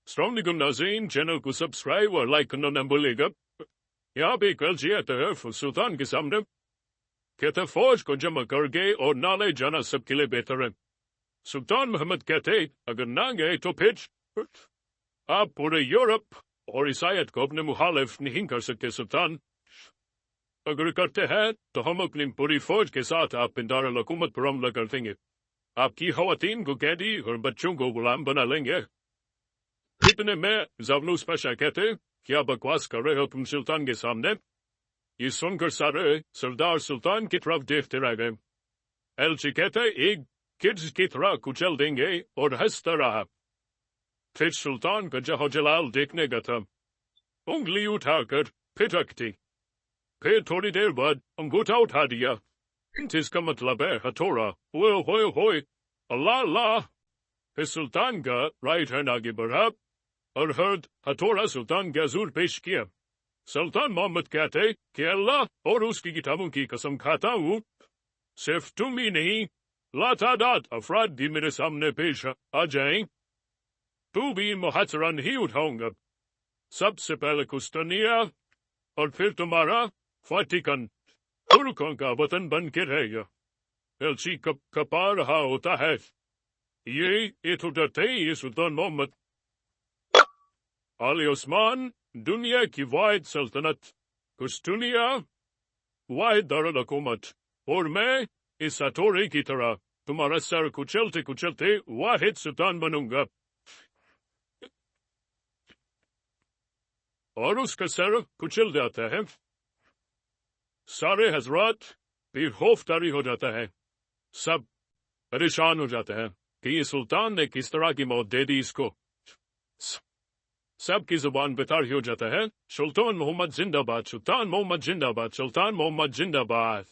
السلام علیکم ناظرین، چینل کو سبسکرائب اور لائک کرنا نہ بھولے گا۔ یہاں پہ ایک الجی آتا ہے سلطان کے سامنے، کہتا ہے فوج کو جمع کر گئے اور نہ لے جانا سب کے لیے بہتر ہے۔ سلطان محمد کہتے اگر نہ گئے تو پھر آپ پورے یورپ اور عیسائیت کو اپنے مخالف نہیں کر سکتے سلطان۔ اگر کرتے ہیں تو ہم اپنی پوری فوج کے ساتھ آپ پہ دارالحکومت پر حملہ کر دیں گے، آپ کی خواتین کو قیدی اور بچوں کو غلام بنا لیں گے۔ اتنے میں زاولوس پاشا کہتے کیا بکواس کر رہے ہو تم سلطان کے سامنے؟ یہ سن کر سارے سردار سلطان کی طرف دیکھتے رہ گئے۔ ایلچی کہتے ایک کڈز کی طرح کچل دیں گے اور ہنستا رہا۔ پھر سلطان کا جہو جلال دیکھنے کا تھا، انگلی اٹھا کر پھٹکتی، پھر تھوڑی دیر بعد انگوٹھا اٹھا دیا، جس کا مطلب ہے ہتھوڑا۔ ہوئے ہوئے ہوئے اللہ اللہ۔ پھر سلطان کا رائٹ ہینڈ آگے بڑھا اور ہتھوڑا سلطان کے حضور پیش کیا۔ سلطان محمد کہتے کہ اللہ اور اس کی کتابوں کی قسم کھاتا ہوں، صرف تم ہی نہیں لاتعداد افراد بھی میرے سامنے پیش آ جائیں تو بھی محاصرہ نہیں اٹھاؤں گا۔ سب سے پہلے قسطنطنیہ اور پھر تمہارا ویٹیکن ترکوں کا وطن بن کے رہے گا۔ ایلچی کپا رہا ہوتا ہے، یہ اترتے ہی سلطان محمد آل عثمان دنیا کی واحد سلطنت، قسطنطنیہ واحد دارالحکومت، اور میں اس ہتھوڑے کی طرح تمہارا سر کچلتے کچلتے واحد سلطان بنوں گا، اور اس کا سر کچل جاتا ہے۔ سارے حضرات پھر خوف طاری ہو جاتا ہے، سب پریشان ہو جاتے ہیں کہ یہ سلطان نے کس طرح کی موت دے دی اس کو۔ سب کی زبان پہ طاری ہو جاتا ہے، سلطان محمد زندہ باد، سلطان محمد زندہ باد، سلطان محمد زندہ باد۔